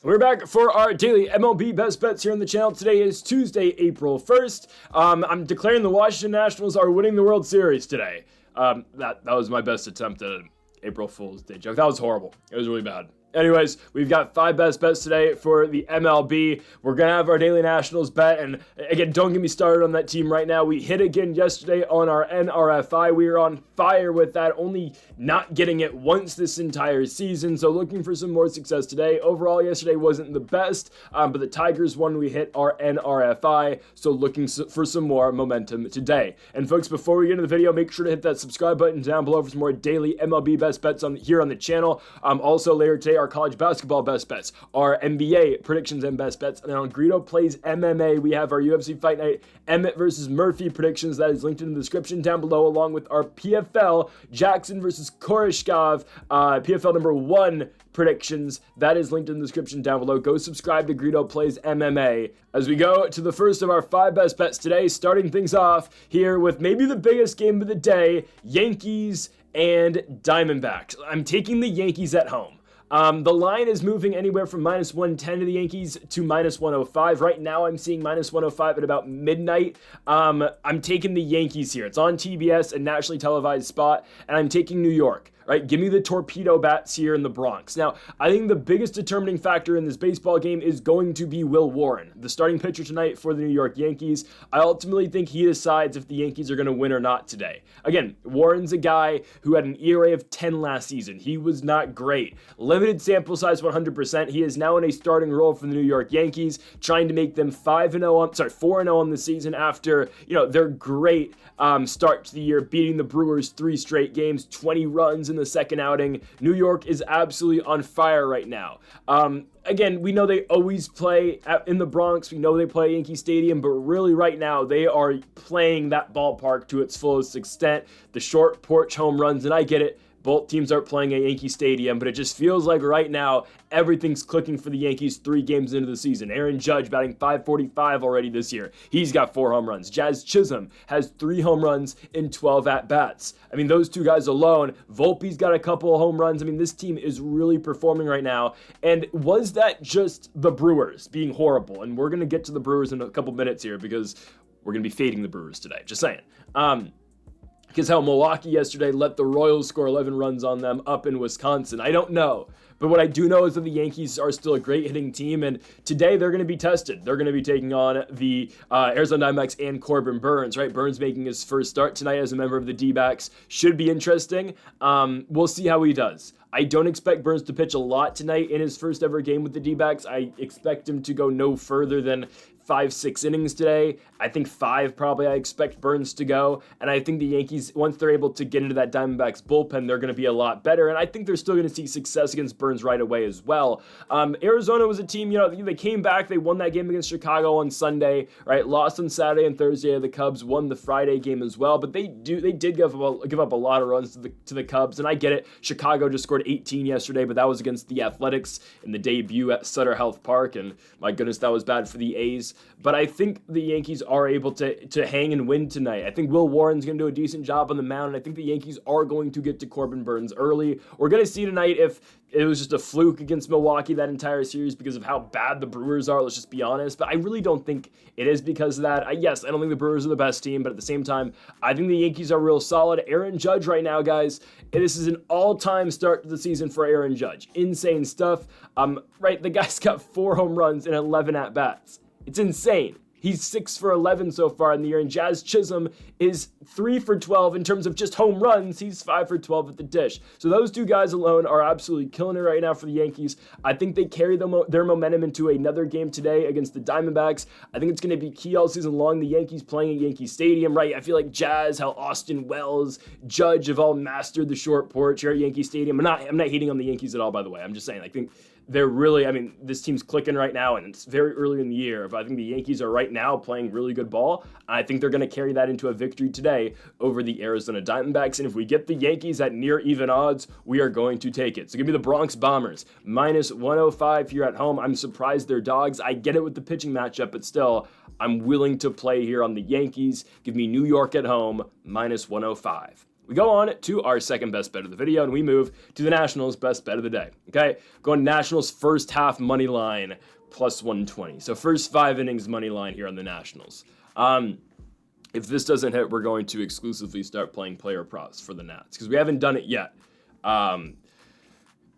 We're back for our daily MLB Best Bets here on the channel. Today is Tuesday, April 1st. I'm declaring the Washington Nationals are winning the World Series today. That was my best attempt at an April Fool's Day joke. That was horrible. It was really bad. Anyways, we've got 5 best bets today for the MLB. We're going to have our daily Nationals bet. And again, don't get me started on that team right now. We hit again yesterday on our NRFI. We are on fire with that, only not getting it once this entire season. So looking for some more success today. Overall, yesterday wasn't the best, but the Tigers won. We hit our NRFI. So looking for some more momentum today. And folks, before we get into the video, make sure to hit that subscribe button down below for some more daily MLB best bets here on the channel. Also later today, our college basketball best bets, our NBA predictions and best bets, and then on Greedo Plays MMA, we have our UFC Fight Night Emmett versus Murphy predictions. That is linked in the description down below, along with our PFL Jackson versus Koreshkov PFL number 1 predictions. That is linked in the description down below. Go subscribe to Greedo Plays MMA as we go to the first of our 5 best bets today, starting things off here with maybe the biggest game of the day, Yankees and Diamondbacks. I'm taking the Yankees at home. The line is moving anywhere from minus 110 to the Yankees to minus 105. Right now, I'm seeing minus 105 at about midnight. I'm taking the Yankees here. It's on TBS, a nationally televised spot, and I'm taking New York. Right, give me the torpedo bats here in the Bronx. Now, I think the biggest determining factor in this baseball game is going to be Will Warren, the starting pitcher tonight for the New York Yankees. I ultimately think he decides if the Yankees are going to win or not today. Again, Warren's a guy who had an ERA of 10 last season. He was not great. Limited sample size 100%. He is now in a starting role for the New York Yankees, trying to make them 4-0 on the season after, their great start to the year, beating the Brewers 3 straight games, 20 runs in the second outing. New York is absolutely on fire right now. Again, we know they always play in the Bronx. We know they play Yankee Stadium, but really right now they are playing that ballpark to its fullest extent. The short porch home runs, and I get it. Both teams are playing at Yankee Stadium, but it just feels like right now everything's clicking for the Yankees 3 games into the season. Aaron Judge batting .545 already this year. He's got 4 home runs. Jazz Chisholm has 3 home runs in 12 at-bats. I mean, those 2 guys alone. Volpe's got a couple of home runs. I mean, this team is really performing right now. And was that just the Brewers being horrible? And we're going to get to the Brewers in a couple minutes here because we're going to be fading the Brewers today. Just saying. Because how Milwaukee yesterday let the Royals score 11 runs on them up in Wisconsin. I don't know. But what I do know is that the Yankees are still a great hitting team, and today they're going to be tested. They're going to be taking on the Arizona Diamondbacks and Corbin Burnes, right? Burnes making his first start tonight as a member of the D-backs. Should be interesting. We'll see how he does. I don't expect Burnes to pitch a lot tonight in his first ever game with the D-backs. I expect him to go no further than 5-6 innings today. I think 5 probably I expect Burnes to go. And I think the Yankees, once they're able to get into that Diamondbacks bullpen, they're going to be a lot better. And I think they're still going to see success against Burnes right away as well. Arizona was a team, they came back. They won that game against Chicago on Sunday, right? Lost on Saturday and Thursday. The Cubs won the Friday game as well. But they did give up a lot of runs to the Cubs. And I get it. Chicago just scored 18 yesterday, but that was against the Athletics in the debut at Sutter Health Park. And my goodness, that was bad for the A's. But I think the Yankees are able to hang and win tonight. I think Will Warren's going to do a decent job on the mound, and I think the Yankees are going to get to Corbin Burnes early. We're going to see tonight if it was just a fluke against Milwaukee that entire series because of how bad the Brewers are. Let's just be honest. But I really don't think it is because of that. Yes, I don't think the Brewers are the best team, but at the same time, I think the Yankees are real solid. Aaron Judge right now, guys, this is an all-time start to the season for Aaron Judge. Insane stuff. Right, the guy's got 4 home runs and 11 at-bats. It's insane. He's 6 for 11 so far in the year, and Jazz Chisholm is 3 for 12 in terms of just home runs. He's 5 for 12 at the dish. So those 2 guys alone are absolutely killing it right now for the Yankees. I think they carry their momentum into another game today against the Diamondbacks. I think it's going to be key all season long. The Yankees playing at Yankee Stadium, right? I feel like Jazz, how Austin Wells, Judge have all mastered the short porch here at Yankee Stadium. I'm not hating on the Yankees at all, by the way. I'm just saying, I think they're really, this team's clicking right now, and it's very early in the year, but I think the Yankees are right now playing really good ball. I think they're going to carry that into a victory today over the Arizona Diamondbacks, and if we get the Yankees at near even odds, we are going to take it. So give me the Bronx Bombers, minus 105 here at home. I'm surprised they're dogs. I get it with the pitching matchup, but still, I'm willing to play here on the Yankees. Give me New York at home, minus 105. We go on to our second best bet of the video, and we move to the Nationals' best bet of the day. Okay, going Nationals first half money line plus 120. So first 5 innings money line here on the Nationals. If this doesn't hit, we're going to exclusively start playing player props for the Nats because we haven't done it yet.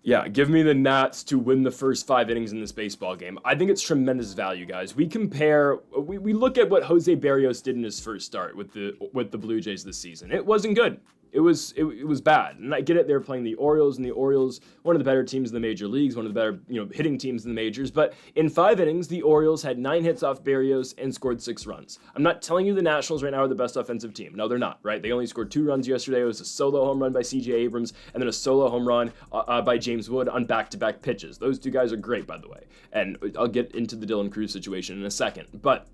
Yeah, give me the Nats to win the first 5 innings in this baseball game. I think it's tremendous value, guys. We look at what Jose Barrios did in his first start with the Blue Jays this season. It wasn't good. It was bad. And I get it, they're playing the Orioles, and the Orioles, one of the better teams in the major leagues, one of the better, hitting teams in the majors. But in 5 innings, the Orioles had 9 hits off Barrios and scored 6 runs. I'm not telling you the Nationals right now are the best offensive team. No, they're not, right? They only scored 2 runs yesterday. It was a solo home run by C.J. Abrams and then a solo home run by James Wood on back-to-back pitches. Those 2 guys are great, by the way. And I'll get into the Dylan Cruz situation in a second. But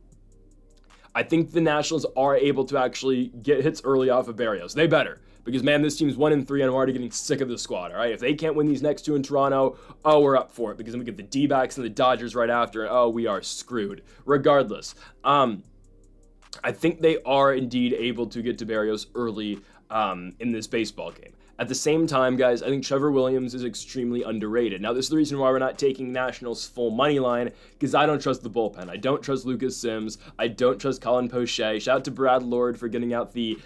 I think the Nationals are able to actually get hits early off of Barrios. They better. Because, man, this team's 1-3, and I'm already getting sick of the squad, all right? If they can't win these next 2 in Toronto, we're up for it. Because then we get the D-backs and the Dodgers right after, and we are screwed. Regardless, I think they are indeed able to get to Barrios early in this baseball game. At the same time, guys, I think Trevor Williams is extremely underrated. Now, this is the reason why we're not taking Nationals full money line, because I don't trust the bullpen. I don't trust Lucas Sims. I don't trust Colin Poche. Shout out to Brad Lord for getting out the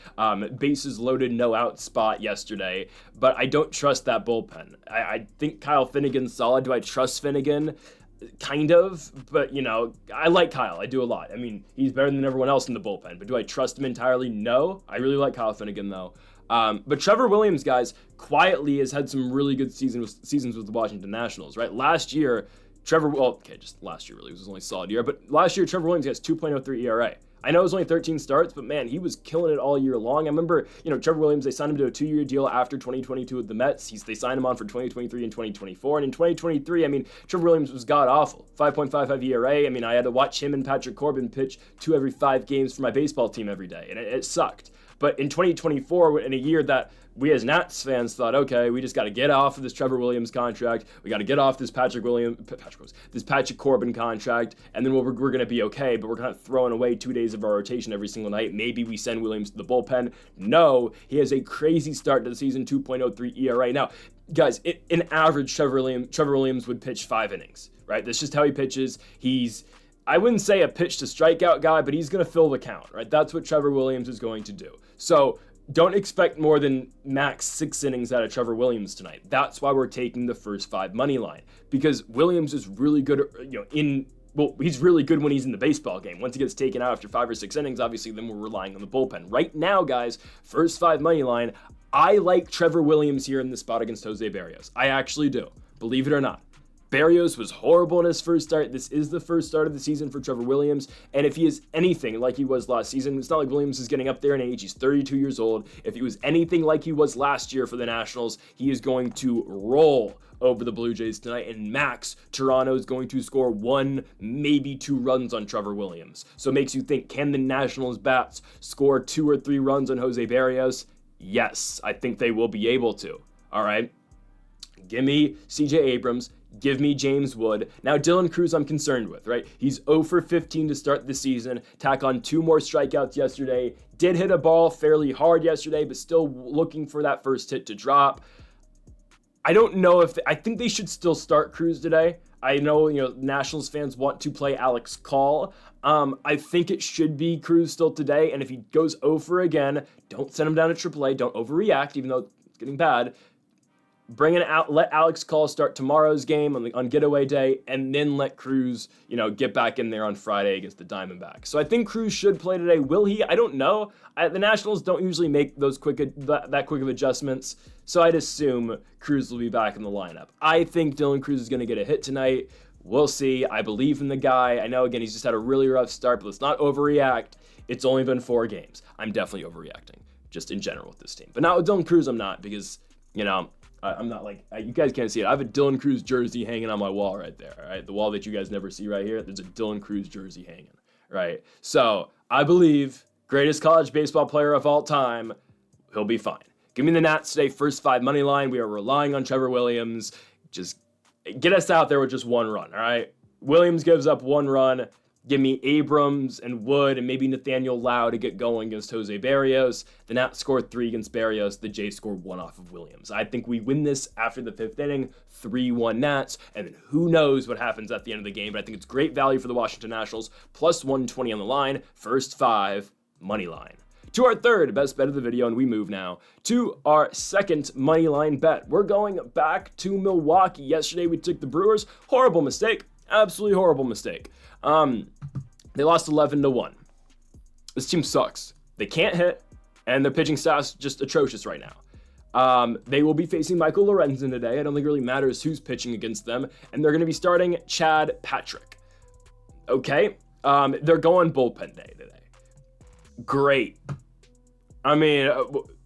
bases loaded, no out spot yesterday, but I don't trust that bullpen. I think Kyle Finnegan's solid. Do I trust Finnegan? Kind of, but I like Kyle. I do a lot. I mean, he's better than everyone else in the bullpen, but do I trust him entirely? No. I really like Kyle Finnegan, though. But Trevor Williams, guys, quietly has had some really good seasons with the Washington Nationals, right? Last year, just last year really, it was his only solid year, but last year, Trevor Williams has 2.03 ERA. I know it was only 13 starts, but man, he was killing it all year long. I remember, Trevor Williams, they signed him to a 2-year deal after 2022 with the Mets. They signed him on for 2023 and 2024. And in 2023, Trevor Williams was god-awful. 5.55 ERA. I had to watch him and Patrick Corbin pitch 2 every 5 games for my baseball team every day, and it sucked. But in 2024, in a year that we as Nats fans thought, okay, we just got to get off of this Trevor Williams contract. We got to get off this Patrick Corbin contract, and then we're going to be okay. But we're kind of throwing away 2 days of our rotation every single night. Maybe we send Williams to the bullpen. No, he has a crazy start to the season, 2.03 ERA. Now, guys, in average, Trevor Williams would pitch 5 innings, right? That's just how he pitches. I wouldn't say a pitch to strikeout guy, but he's going to fill the count, right? That's what Trevor Williams is going to do. So don't expect more than max 6 innings out of Trevor Williams tonight. That's why we're taking the first 5 money line, because Williams is really good, he's really good when he's in the baseball game. Once he gets taken out after 5 or 6 innings, obviously then we're relying on the bullpen. Right now, guys, first 5 money line, I like Trevor Williams here in the spot against Jose Barrios. I actually do, believe it or not. Barrios was horrible in his first start. This is the first start of the season for Trevor Williams. And if he is anything like he was last season, it's not like Williams is getting up there in age. He's 32 years old. If he was anything like he was last year for the Nationals, he is going to roll over the Blue Jays tonight. And max, Toronto is going to score 1, maybe 2 runs on Trevor Williams. So it makes you think, can the Nationals bats score 2 or 3 runs on Jose Barrios? Yes, I think they will be able to. All right. Give me C.J. Abrams. Give me James Wood. Now, Dylan Cruz I'm concerned with, right? He's 0 for 15 to start the season. Tack on 2 more strikeouts yesterday. Did hit a ball fairly hard yesterday, but still looking for that first hit to drop. I don't know I think they should still start Cruz today. I know, Nationals fans want to play Alex Call. I think it should be Cruz still today. And if he goes 0 for again, don't send him down to AAA. Don't overreact, even though it's getting bad. Bring it out, let Alex Call start tomorrow's game on getaway day, and then let Cruz, get back in there on Friday against the Diamondbacks. So I think Cruz should play today. Will he? I don't know. The Nationals don't usually make those that quick of adjustments, so I'd assume Cruz will be back in the lineup. I think Dylan Cruz is going to get a hit tonight. We'll see. I believe in the guy. I know, again, he's just had a really rough start, but let's not overreact. It's only been 4 games. I'm definitely overreacting, just in general with this team. But not with Dylan Cruz, I'm not, because, I'm not you guys can't see it. I have a Dylan Cruz jersey hanging on my wall right there, all right? The wall that you guys never see right here, there's a Dylan Cruz jersey hanging, right? So I believe greatest college baseball player of all time, he'll be fine. Give me the Nats today, first 5 money line. We are relying on Trevor Williams. Just get us out there with just 1 run, all right? Williams gives up 1 run. Give me Abrams and Wood and maybe Nathaniel Lau to get going against Jose Barrios. The Nats scored 3 against Barrios. The Jays scored 1 off of Williams. I think we win this after the 5th inning, 3-1 Nats, and then who knows what happens at the end of the game. But I think it's great value for the Washington Nationals, plus 120 on the line, first 5, money line. To our third best bet of the video, and we move now to our second money line bet. We're going back to Milwaukee. Yesterday we took the Brewers. Horrible mistake. Absolutely horrible mistake. They lost 11-1. This team sucks. They can't hit, and their pitching staff's just atrocious right now. They will be facing Michael Lorenzen today. I don't think it really matters who's pitching against them, and they're going to be starting Chad Patrick. Okay? They're going bullpen day today. Great. I mean,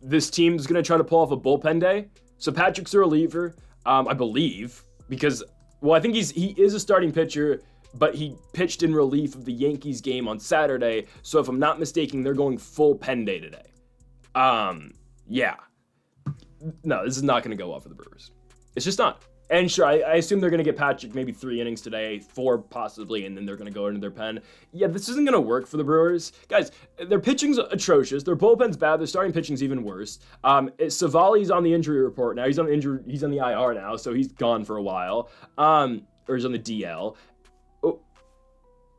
this team's going to try to pull off a bullpen day. So Patrick's a reliever, I believe, because, well, I think he is a starting pitcher, but he pitched in relief of the Yankees game on Saturday. So if I'm not mistaken, they're going full pen day today. Yeah. No, this is not going to go well for the Brewers. It's just not. And sure, I assume they're going to get Patrick maybe 3 innings today, 4 possibly, and then they're going to go into their pen. Yeah, this isn't going to work for the Brewers. Guys, their pitching's atrocious. Their bullpen's bad. Their starting pitching's even worse. Savali's on the injury report now. He's on the IR now, so he's gone for a while. Or he's on the DL.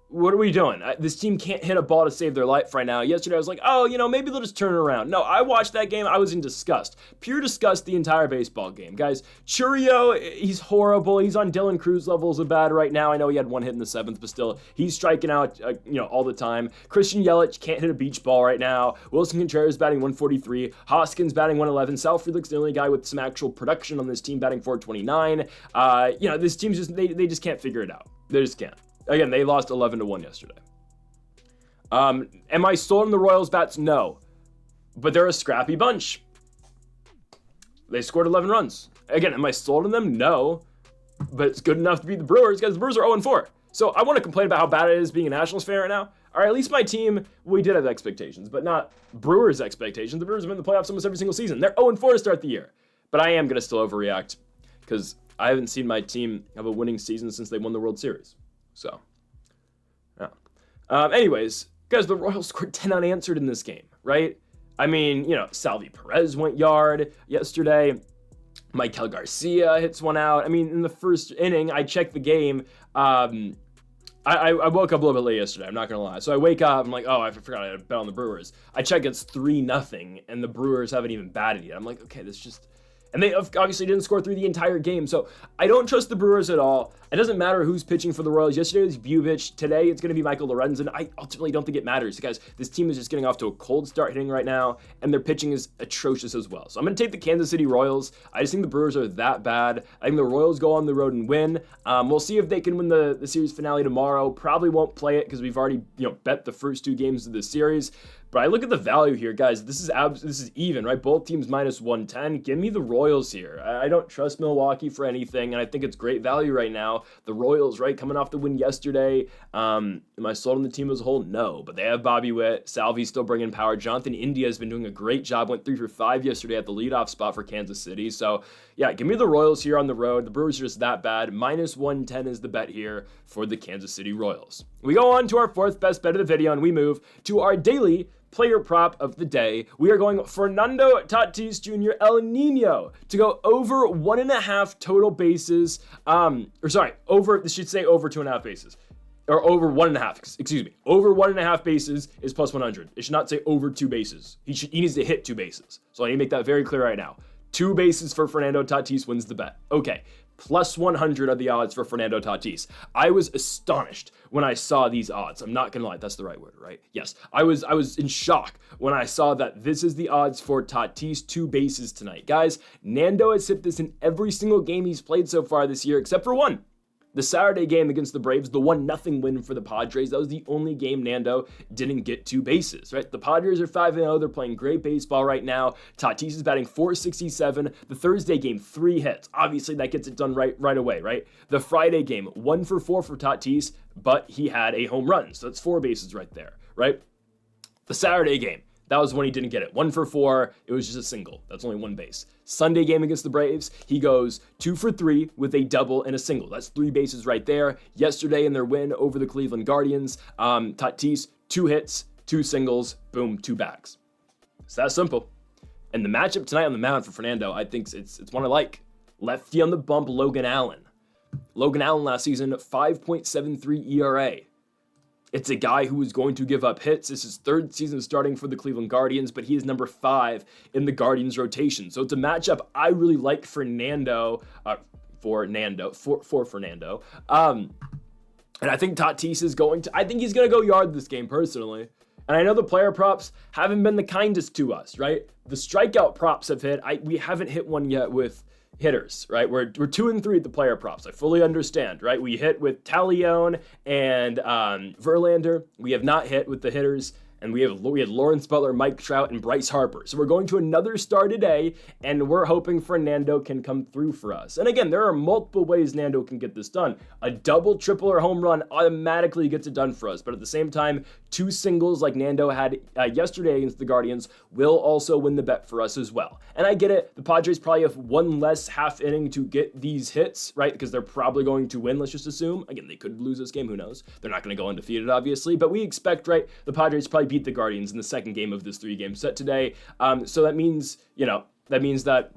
What are we doing? This team can't hit a ball to save their life right now. Yesterday, I was like, oh, maybe they'll just turn it around. No, I watched that game. I was in disgust. Pure disgust the entire baseball game. Guys, Churio, he's horrible. He's on Dylan Cruz levels of bad right now. I know he had 1 hit in the 7th, but still, he's striking out, all the time. Christian Yelich can't hit a beach ball right now. Wilson Contreras batting 143. Hoskins batting 111. Sal Frelick's the only guy with some actual production on this team batting 429. This team's just, they just can't figure it out. They just can't. Again, they lost 11-1 yesterday. Am I sold on the Royals bats? No. But they're a scrappy bunch. They scored 11 runs. Again, am I sold on them? No. But it's good enough to beat the Brewers, because the Brewers are 0-4. So I want to complain about how bad it is being a Nationals fan right now. All right, at least my team, we did have expectations, but not Brewers' expectations. The Brewers have been in the playoffs almost every single season. They're 0-4 to start the year. But I am going to still overreact, because I haven't seen my team have a winning season since they won the World Series. So, yeah. Anyways, guys, the Royals scored 10 unanswered in this game, right? I mean, Salvi Perez went yard yesterday. Michael Garcia hits one out. I mean, in the first inning, I checked the game. I woke up a little bit late yesterday, I'm not going to lie. So I wake up, I'm like, oh, I forgot I had a bet on the Brewers. I check it's 3-0, and the Brewers haven't even batted yet. I'm like, okay, this just... And they obviously didn't score through the entire game. So I don't trust the Brewers at all. It doesn't matter who's pitching for the Royals. Yesterday it was Bubich. Today it's going to be Michael Lorenzen. I ultimately don't think it matters. Guys, this team is just getting off to a cold start hitting right now, and their pitching is atrocious as well. So I'm going to take the Kansas City Royals. I just think the Brewers are that bad. I think the Royals go on the road and win. We'll see if they can win the series finale tomorrow. Probably won't play it because we've already bet the first 2 games of the series. But I look at the value here, guys. This is even, right? Both teams minus 110. Give me the Royals here. I don't trust Milwaukee for anything, and I think it's great value right now. The Royals, right, coming off the win yesterday. Am I sold on the team as a whole? No, but they have Bobby Witt. Salvi's still bringing power. Jonathan India has been doing a great job. Went 3 for 5 yesterday at the leadoff spot for Kansas City. So, yeah, give me the Royals here on the road. The Brewers are just that bad. Minus 110 is the bet here for the Kansas City Royals. We go on to our 4th best bet of the video, and we move to our daily player prop of the day. We are going Fernando Tatis Jr. El Nino to go over 1.5 total bases. This should say over 2.5 bases. Or over 1.5, excuse me. Over 1.5 bases is plus 100. It should not say over 2 bases. He needs to hit 2 bases. So I need to make that very clear right now. 2 bases for Fernando Tatis wins the bet. Okay. Plus 100 are the odds for Fernando Tatis. I was astonished when I saw these odds. I'm not gonna lie, that's the right word, right? Yes, I was in shock when I saw that this is the odds for Tatis 2 bases tonight. Guys, Nando has hit this in every single game he's played so far this year, except for one. The Saturday game against the Braves, the 1-0 win for the Padres, that was the only game Nando didn't get 2 bases, right? The Padres are 5-0. They're playing great baseball right now. Tatis is batting .467. The Thursday game, 3 hits. Obviously, that gets it done right away, right? The Friday game, 1 for 4 for Tatis, but he had a home run. So that's 4 bases right there, right? The Saturday game, That was when he didn't get it. 1 for 4. It was just a single. That's only one base. Sunday game against the Braves, he goes 2 for 3 with a double and a single. That's 3 bases right there. Yesterday in their win over the Cleveland Guardians, Tatis, 2 hits, 2 singles, boom, 2 bags. It's that simple. And the matchup tonight on the mound for Fernando, I think it's one I like. Lefty on the bump, Logan Allen. Logan Allen last season, 5.73 ERA. It's a guy who is going to give up hits. This is 3rd season starting for the Cleveland Guardians, but he is number 5 in the Guardians rotation. So it's a matchup I really like for Fernando. And I think Tatis is I think he's going to go yard this game personally. And I know the player props haven't been the kindest to us, right? The strikeout props have hit. We haven't hit one yet with hitters, right? We're 2 and 3 at the player props. I fully understand, right? We hit with Talion and Verlander. We have not hit with the hitters. And we had Lawrence Butler, Mike Trout, and Bryce Harper. So we're going to another star today, and we're hoping Fernando can come through for us. And again, there are multiple ways Nando can get this done. A double, triple, or home run automatically gets it done for us. But at the same time, 2 singles like Nando had yesterday against the Guardians will also win the bet for us as well. And I get it. The Padres probably have one less half inning to get these hits, right? Because they're probably going to win, let's just assume. Again, they could lose this game. Who knows? They're not going to go undefeated, obviously. But we expect, right, the Padres probably beat the Guardians in the second game of this 3-game set today. So that means, that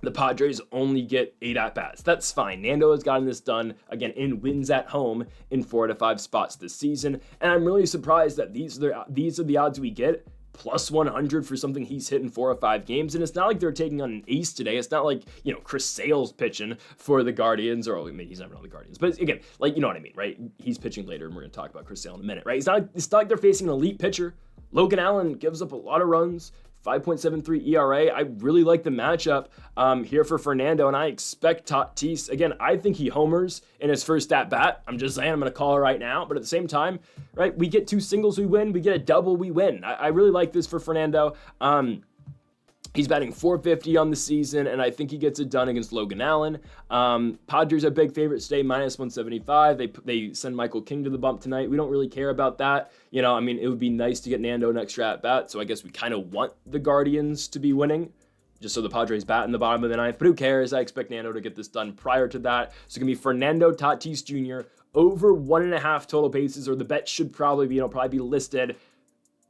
the Padres only get 8 at-bats. That's fine. Nando has gotten this done, again, in wins at home in 4 to 5 spots this season. And I'm really surprised that these are the odds we get. Plus 100 for something he's hit in 4 or 5 games. And it's not like they're taking on an ace today. It's not like, Chris Sale's pitching for the Guardians, or maybe he's never on the Guardians. But again, you know what I mean, right? He's pitching later, and we're going to talk about Chris Sale in a minute, right? It's not like they're facing an elite pitcher. Logan Allen gives up a lot of runs. 5.73 ERA. I really like the matchup here for Fernando, and I expect Tatis. Again, I think he homers in his first at-bat. I'm just saying, I'm going to call it right now. But at the same time, right, we get 2 singles, we win. We get a double, we win. I really like this for Fernando. He's batting .450 on the season, and I think he gets it done against Logan Allen. Padres are big favorites today, -175. They send Michael King to the bump tonight. We don't really care about that. It would be nice to get Nando an extra at-bat, so I guess we kind of want the Guardians to be winning, just so the Padres bat in the bottom of the 9th. But who cares? I expect Nando to get this done prior to that. So it's going to be Fernando Tatis Jr. over 1.5 total bases, or the bet should probably be listed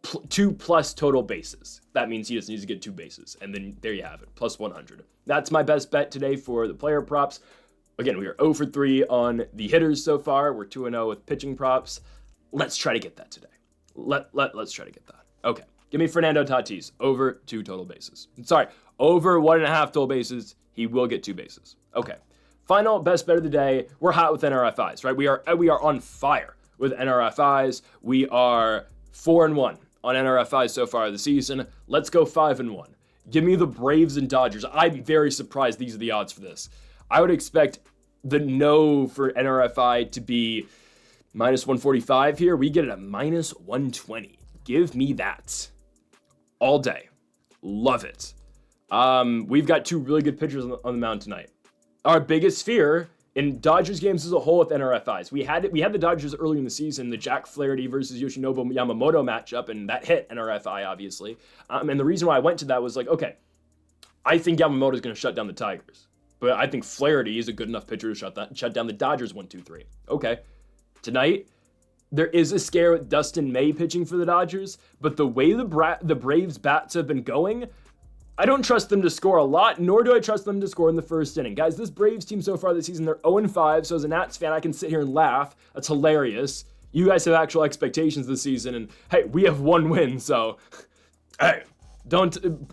2+ total bases. That means he just needs to get 2 bases. And then there you have it, plus 100. That's my best bet today for the player props. Again, we are 0 for 3 on the hitters so far. We're 2-0 with pitching props. Let's try to get that today. Let's try to get that. Okay. Give me Fernando Tatis over 2 total bases. Sorry, over 1.5 total bases. He will get 2 bases. Okay. Final best bet of the day. We're hot with NRFIs, right? We are on fire with NRFIs. We are 4-1 on NRFI so far this season. Let's go 5-1. Give me the Braves and Dodgers. I'm very surprised these are the odds for this. I would expect the no for NRFI to be -145 here. We get it at -120. Give me that all day. Love it. We've got 2 really good pitchers on the mound tonight. Our biggest fear in Dodgers games as a whole with NRFIs. We had the Dodgers early in the season, the Jack Flaherty versus Yoshinobu Yamamoto matchup, and that hit NRFI, obviously. And the reason why I went to that was okay, I think Yamamoto is going to shut down the Tigers. But I think Flaherty is a good enough pitcher to shut down the Dodgers 1-2-3. Okay. Tonight, there is a scare with Dustin May pitching for the Dodgers, but the way the Braves bats have been going, I don't trust them to score a lot, nor do I trust them to score in the first inning. Guys, this Braves team so far this season, they're 0-5, so as a Nats fan, I can sit here and laugh. That's hilarious. You guys have actual expectations this season, and hey, we have 1 win, so hey,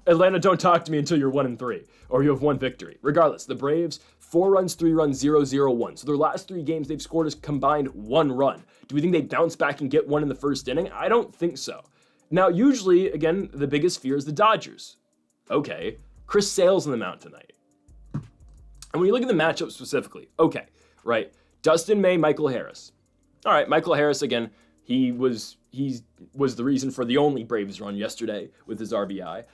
Atlanta, don't talk to me until you're 1-3, or you have 1 victory. Regardless, the Braves, 4 runs, 3 runs, 0-0-1. So their last 3 games, they've scored a combined 1 run. Do we think they bounce back and get 1 in the first inning? I don't think so. Now, usually, again, the biggest fear is the Dodgers. Okay, Chris Sale's on the mound tonight. And when you look at the matchup specifically, okay, right, Dustin May, Michael Harris. All right, Michael Harris, again, he was the reason for the only Braves run yesterday with his RBI.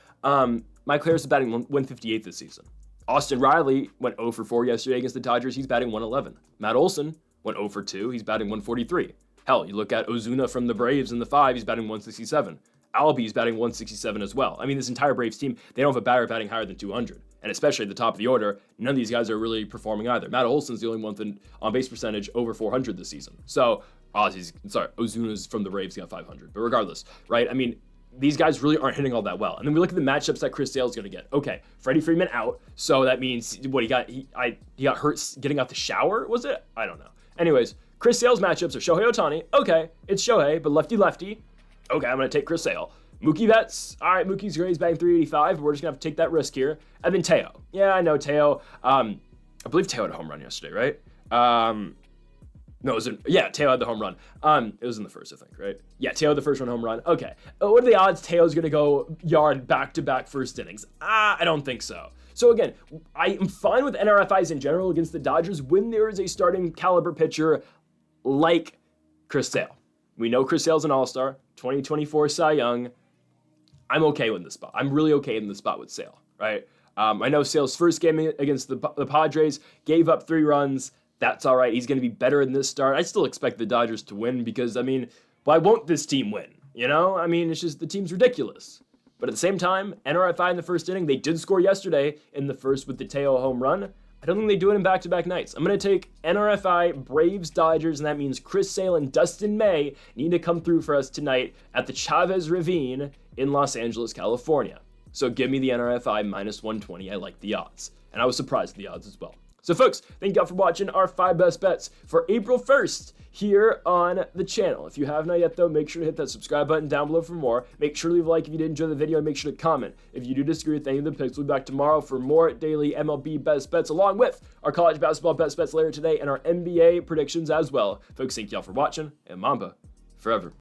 Michael Harris is batting 158 this season. Austin Riley went 0 for 4 yesterday against the Dodgers. He's batting 111. Matt Olson went 0 for 2. He's batting 143. Hell, you look at Ozuna from the Braves in the 5. He's batting 167. Albies batting 167 as well. I mean, this entire Braves team, they don't have a batter batting higher than 200. And especially at the top of the order, none of these guys are really performing either. Matt Olson's the only one with an on-base percentage over 400 this season. So, Ozuna's from the Braves got 500. But regardless, right? I mean, these guys really aren't hitting all that well. And then we look at the matchups that Chris Sale's going to get. Okay, Freddie Freeman out. So that means, what, he got hurt getting out the shower, was it? I don't know. Anyways, Chris Sale's matchups are Shohei Ohtani. Okay, it's Shohei, but lefty-lefty. Okay, I'm going to take Chris Sale. Mookie Betts. All right, Mookie's great. He's batting 385, but we're just going to have to take that risk here. And then Teo. Yeah, I know Teo. I believe Teo had a home run yesterday, right? No, it was Teo had the home run. It was in the first, I think, right? Yeah, Teo had the first one home run. Okay. What are the odds Teo's going to go yard back-to-back first innings? I don't think so. So again, I am fine with NRFIs in general against the Dodgers when there is a starting caliber pitcher like Chris Sale. We know Chris Sale's an all-star, 2024 Cy Young. I'm okay with this spot. I'm really okay in the spot with Sale, right? I know Sale's first game against the Padres gave up 3 runs. That's all right. He's going to be better in this start. I still expect the Dodgers to win because, I mean, why won't this team win? You know? I mean, it's just the team's ridiculous. But at the same time, NRFI in the first inning, they did score yesterday in the first with the Teo home run. I don't think they do it in back-to-back nights. I'm going to take NRFI, Braves, Dodgers, and that means Chris Sale and Dustin May need to come through for us tonight at the Chavez Ravine in Los Angeles, California. So give me the NRFI minus 120. I like the odds. And I was surprised at the odds as well. So folks, thank you all for watching our 5 best bets for April 1st here on the channel. If you have not yet though, make sure to hit that subscribe button down below for more. Make sure to leave a like if you did enjoy the video and make sure to comment. If you do disagree with any of the picks, we'll be back tomorrow for more daily MLB best bets along with our college basketball best bets later today and our NBA predictions as well. Folks, thank you all for watching and Mamba forever.